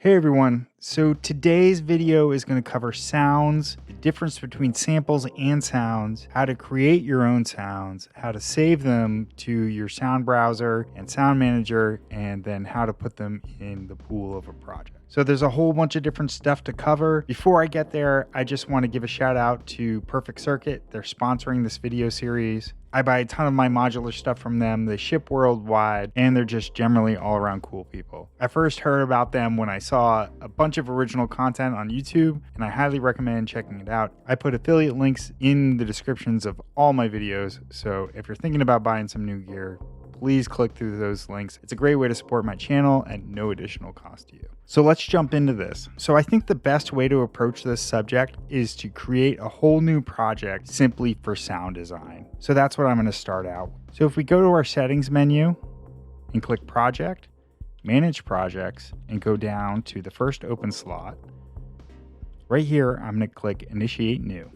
Hey everyone, so today's video is going to cover sounds, the difference between samples and sounds, how to create your own sounds, how to save them to your sound browser and sound manager, and then how to put them in the pool of a project. So there's a whole bunch of different stuff to cover. Before I get there, I just want to give a shout out to Perfect Circuit. They're sponsoring this video series. I buy a ton of my modular stuff from them. They ship worldwide, and they're just generally all around cool people. I first heard about them when I saw a bunch of original content on YouTube, and I highly recommend checking it out. I put affiliate links in the descriptions of all my videos, so if you're thinking about buying some new gear, please click through those links. It's a great way to support my channel at no additional cost to you. So let's jump into this. So I think the best way to approach this subject is to create a whole new project simply for sound design. So that's what I'm going to start out. So if we go to our settings menu and click project, manage projects, and go down to the first open slot, right here, I'm going to click initiate new.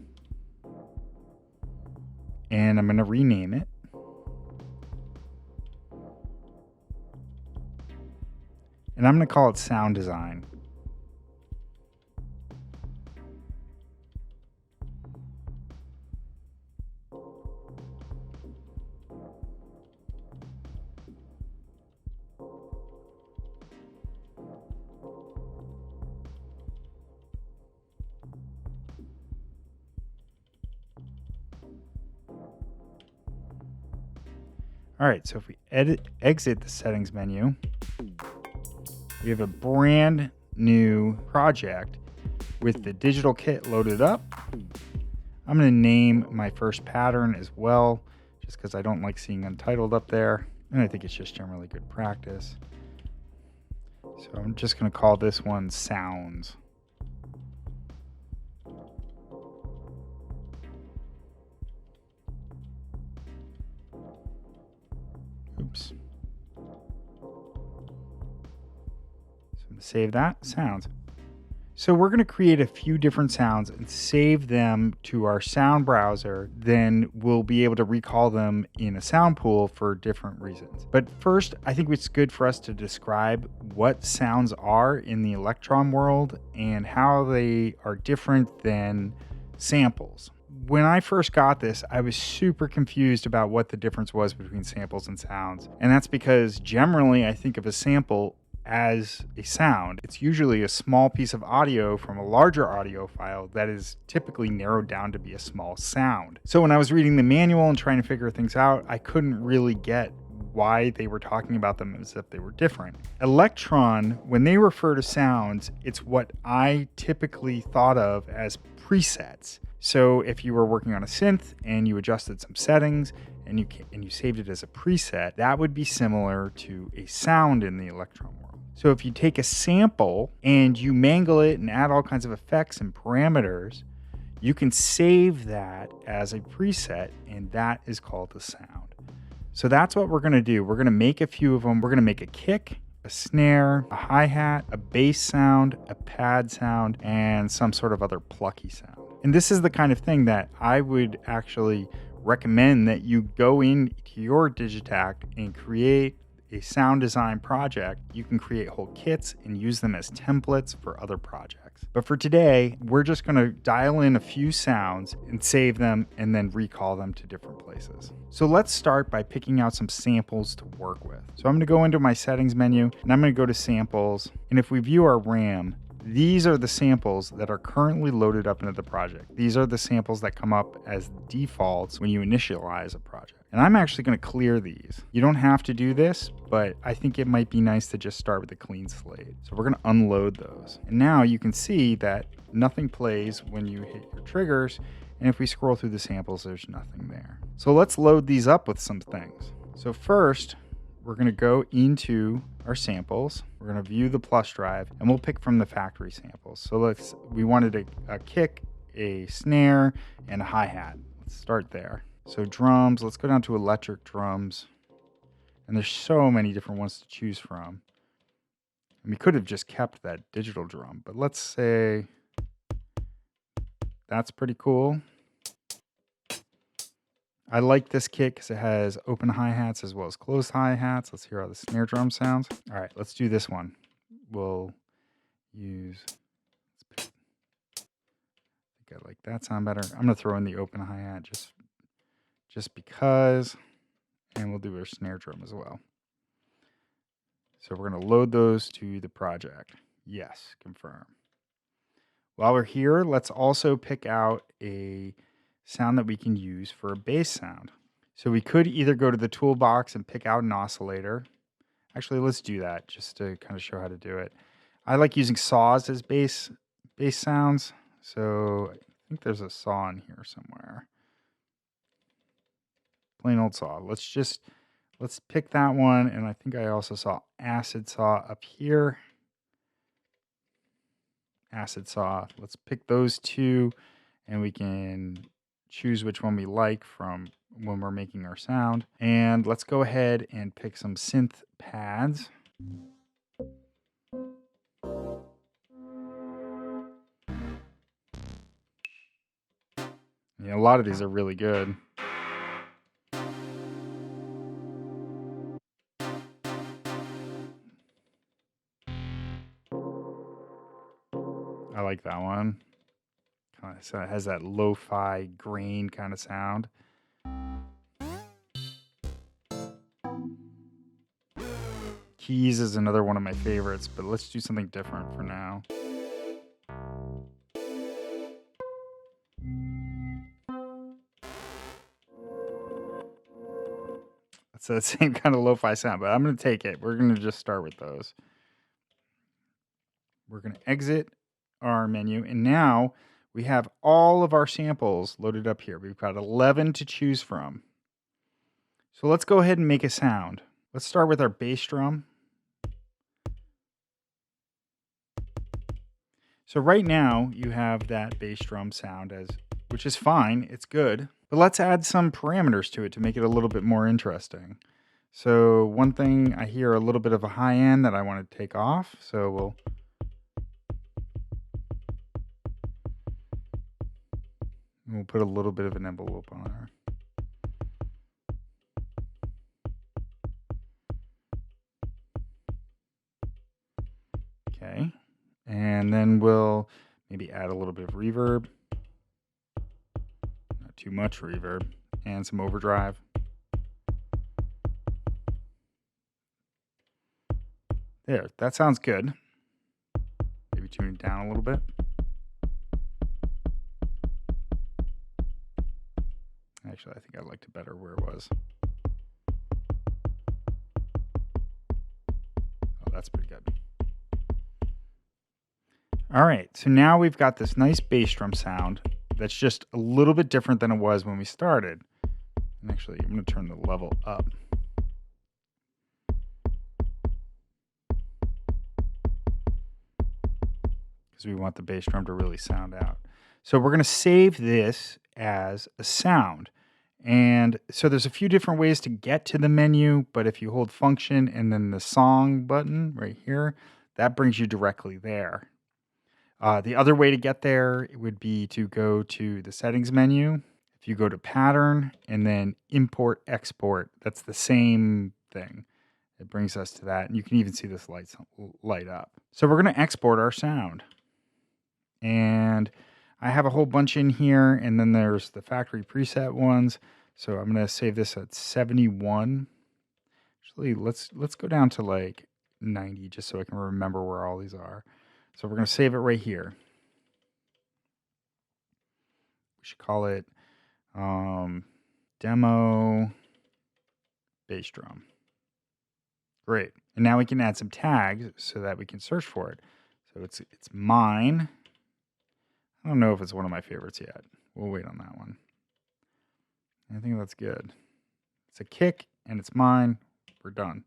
And I'm going to rename it. And I'm going to call it sound design. All right, so if we exit the settings menu, we have a brand new project with the digital kit loaded up. I'm going to name my first pattern as well, just because I don't like seeing untitled up there. And I think it's just generally good practice. So I'm just going to call this one sounds. Oops. Save that, sounds. So we're going to create a few different sounds and save them to our sound browser. Then we'll be able to recall them in a sound pool for different reasons. But first, I think it's good for us to describe what sounds are in the Electron world and how they are different than samples. When I first got this, I was super confused about what the difference was between samples and sounds. And that's because generally I think of a sample as a sound. It's usually a small piece of audio from a larger audio file that is typically narrowed down to be a small sound. So when I was reading the manual and trying to figure things out, I couldn't really get why they were talking about them as if they were different. Electron, when they refer to sounds, it's what I typically thought of as presets. So if you were working on a synth and you adjusted some settings and you saved it as a preset, that would be similar to a sound in the Electron world. So if you take a sample and you mangle it and add all kinds of effects and parameters, you can save that as a preset, and that is called a sound. So that's what we're going to do. We're going to make a few of them. We're going to make a kick, a snare, a hi-hat, a bass sound, a pad sound, and some sort of other plucky sound. And this is the kind of thing that I would actually recommend that you go into your Digitakt and create a sound design project. You can create whole kits and use them as templates for other projects. But for today, we're just going to dial in a few sounds and save them and then recall them to different places. So let's start by picking out some samples to work with. So I'm going to go into my settings menu and I'm going to go to samples. And if we view our RAM, these are the samples that are currently loaded up into the project. These are the samples that come up as defaults when you initialize a project. And I'm actually going to clear these. You don't have to do this, but I think it might be nice to just start with a clean slate. So we're going to unload those. And now you can see that nothing plays when you hit your triggers. And if we scroll through the samples, there's nothing there. So let's load these up with some things. So first, we're going to go into our samples. We're going to view the plus drive and we'll pick from the factory samples. So we wanted a kick, a snare, and a hi-hat. Let's start there. So drums, let's go down to electric drums. And there's so many different ones to choose from. And we could have just kept that digital drum, but let's say that's pretty cool. I like this kit because it has open hi-hats as well as closed hi-hats. Let's hear how the snare drum sounds. All right, let's do this one. We'll use. I think I like that sound better. I'm gonna throw in the open hi-hat just because, and we'll do our snare drum as well. So we're gonna load those to the project. Yes, confirm. While we're here, let's also pick out a sound that we can use for a bass sound. So we could either go to the toolbox and pick out an oscillator. Actually, let's do that just to kind of show how to do it. I like using saws as bass sounds. So I think there's a saw in here somewhere. Plain old saw. Let's pick that one. And I think I also saw acid saw up here. Acid saw. Let's pick those two and we can choose which one we like from when we're making our sound. And let's go ahead and pick some synth pads. Yeah, a lot of these are really good. I like that one. So it has that lo-fi grain kind of sound. Keys is another one of my favorites, but let's do something different for now. It's the same kind of lo-fi sound, but I'm going to take it. We're going to just start with those. We're going to exit our menu, and now we have all of our samples loaded up here. We've got 11 to choose from. So let's go ahead and make a sound. Let's start with our bass drum. So right now you have that bass drum sound which is fine, it's good. But let's add some parameters to it to make it a little bit more interesting. So one thing, I hear a little bit of a high end that I want to take off. So we'll put a little bit of an envelope on there. Okay. And then we'll maybe add a little bit of reverb. Not too much reverb. And some overdrive. There, that sounds good. Maybe tune it down a little bit. Actually, I think I liked it better where it was. Oh, that's pretty good. All right, so now we've got this nice bass drum sound that's just a little bit different than it was when we started. And actually, I'm going to turn the level up. Because we want the bass drum to really sound out. So we're going to save this as a sound. And so there's a few different ways to get to the menu, but if you hold function and then the song button right here, that brings you directly there. The other way to get there would be to go to the settings menu. If you go to pattern and then import export, that's the same thing. It brings us to that. And you can even see this light up. So we're going to export our sound. And I have a whole bunch in here, and then there's the factory preset ones. So I'm going to save this at 71. Actually, let's go down to like 90 just so I can remember where all these are. So we're going to save it right here. We should call it demo bass drum. Great. And now we can add some tags so that we can search for it. So it's mine. I don't know if it's one of my favorites yet. We'll wait on that one. I think that's good. It's a kick and it's mine. We're done.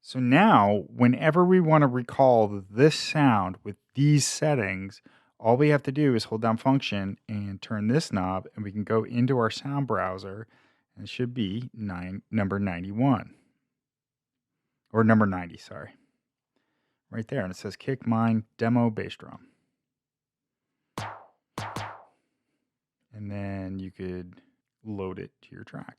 So now, whenever we want to recall this sound with these settings, all we have to do is hold down function and turn this knob, and we can go into our sound browser, and it should be number 91. Or number 90, sorry. Right there, and it says kick mine demo bass drum. And then you could load it to your track.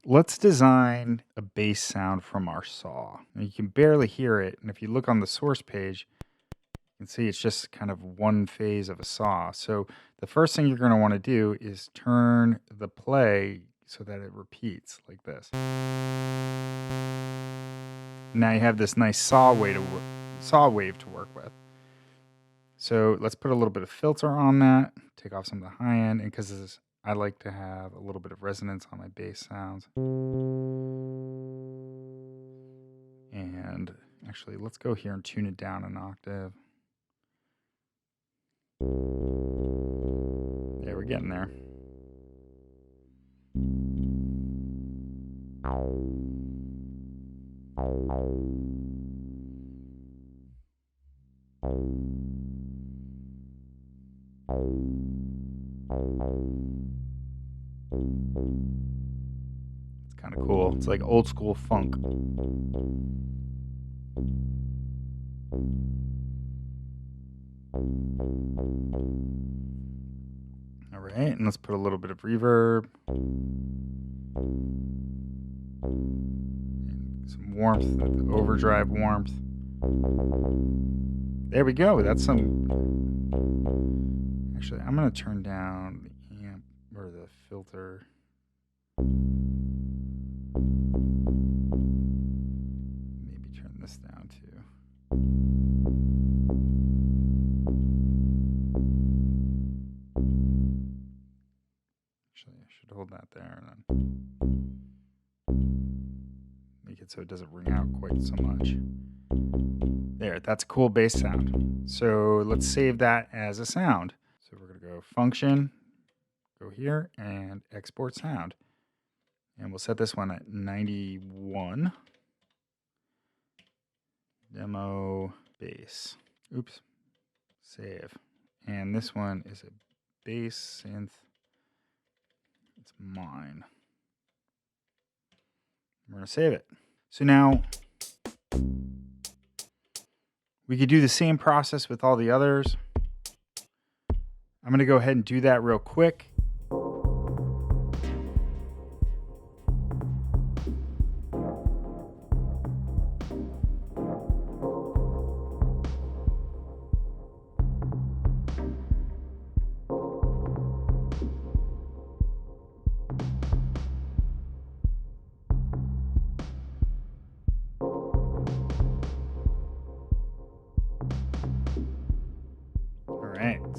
let's design a bass sound from our saw. Now, you can barely hear it, and if you look on the source page, you can see it's just kind of one phase of a saw. So the first thing you're going to want to do is turn the play so that it repeats like this. Now you have this nice saw wave to work with. So let's put a little bit of filter on that, take off some of the high end, and because I like to have a little bit of resonance on my bass sounds. And actually, let's go here and tune it down an octave. There, we're getting there. It's kind of cool. It's like old school funk. All right, and let's put a little bit of reverb. And some warmth, the overdrive warmth. There we go. That's some. Actually, I'm going to turn down the amp or the filter. Maybe turn this down too. Actually, I should hold that there and then make it so it doesn't ring out quite so much. There, that's a cool bass sound. So let's save that as a sound. So we're going to go function, go here, and export sound. And we'll set this one at 91. Demo bass. Oops. Save. And this one is a bass synth. It's mine. We're going to save it. So now we could do the same process with all the others. I'm going to go ahead and do that real quick.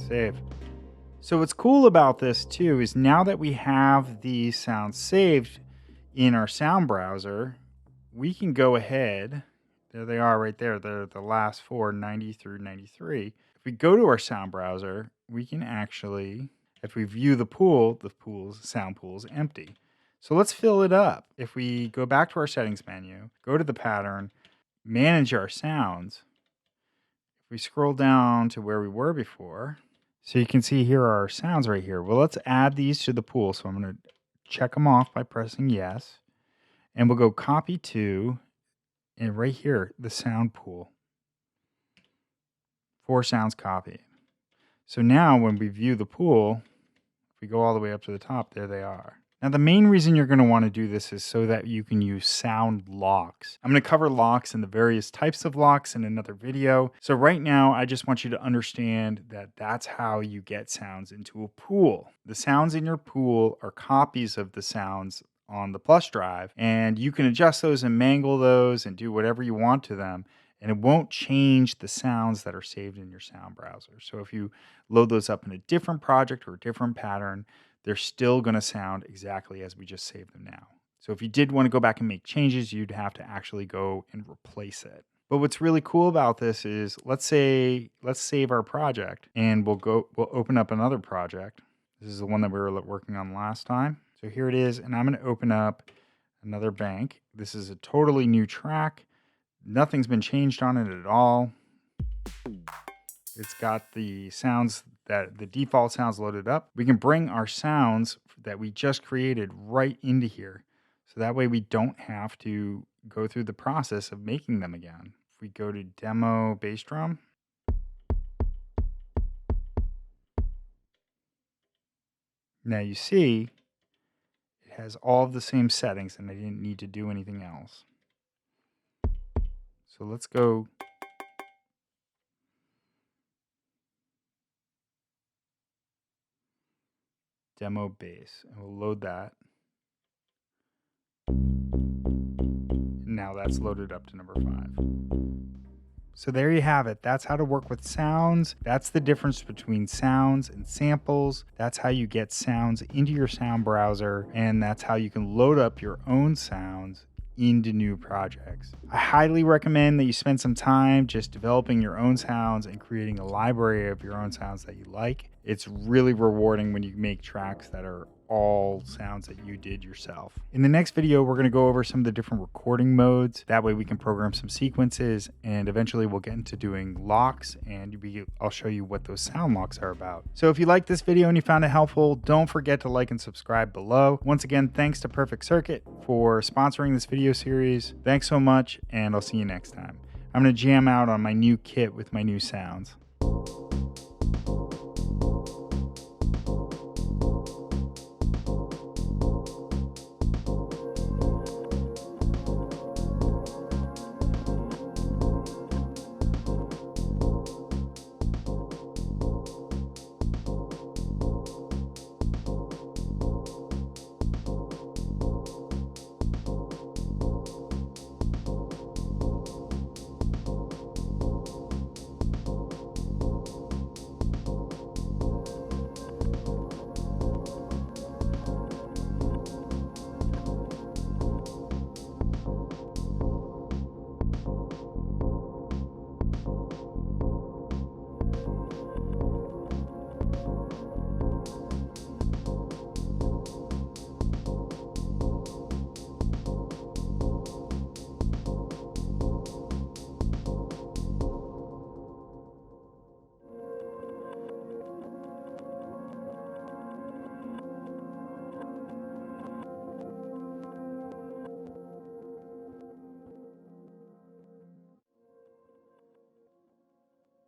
Save. So what's cool about this too is now that we have these sounds saved in our sound browser, we can go ahead. There they are right there. They're the last four, 90 through 93. If we go to our sound browser, we can actually, if we view the sound pool is empty. So let's fill it up. If we go back to our settings menu, go to the pattern, manage our sounds. If we scroll down to where we were before, so you can see here are our sounds right here. Well, let's add these to the pool. So I'm going to check them off by pressing yes. And we'll go copy to, and right here, the sound pool. 4 sounds copied. So now when we view the pool, if we go all the way up to the top, there they are. Now, the main reason you're going to want to do this is so that you can use sound locks. I'm going to cover locks and the various types of locks in another video. So right now, I just want you to understand that that's how you get sounds into a pool. The sounds in your pool are copies of the sounds on the plus drive, and you can adjust those and mangle those and do whatever you want to them, and it won't change the sounds that are saved in your sound browser. So if you load those up in a different project or a different pattern, they're still going to sound exactly as we just saved them now. So if you did want to go back and make changes, you'd have to actually go and replace it. But what's really cool about this is, let's save our project and we'll open up another project. This is the one that we were working on last time. So here it is, and I'm going to open up another bank. This is a totally new track. Nothing's been changed on it at all. It's got the default sounds loaded up. We can bring our sounds that we just created right into here. So that way we don't have to go through the process of making them again. If we go to demo bass drum, now you see it has all of the same settings and I didn't need to do anything else. So let's go demo bass and we'll load that. Now that's loaded up to number 5. So there you have it. That's how to work with sounds. That's the difference between sounds and samples. That's how you get sounds into your sound browser, and that's how you can load up your own sounds into new projects. I highly recommend that you spend some time just developing your own sounds and creating a library of your own sounds that you like. It's really rewarding when you make tracks that are all sounds that you did yourself. In the next video, we're going to go over some of the different recording modes. That way we can program some sequences, and eventually we'll get into doing locks, and I'll show you what those sound locks are about. So if you liked this video and you found it helpful, don't forget to like and subscribe below. Once again, thanks to Perfect Circuit for sponsoring this video series. Thanks so much, and I'll see you next time. I'm going to jam out on my new kit with my new sounds.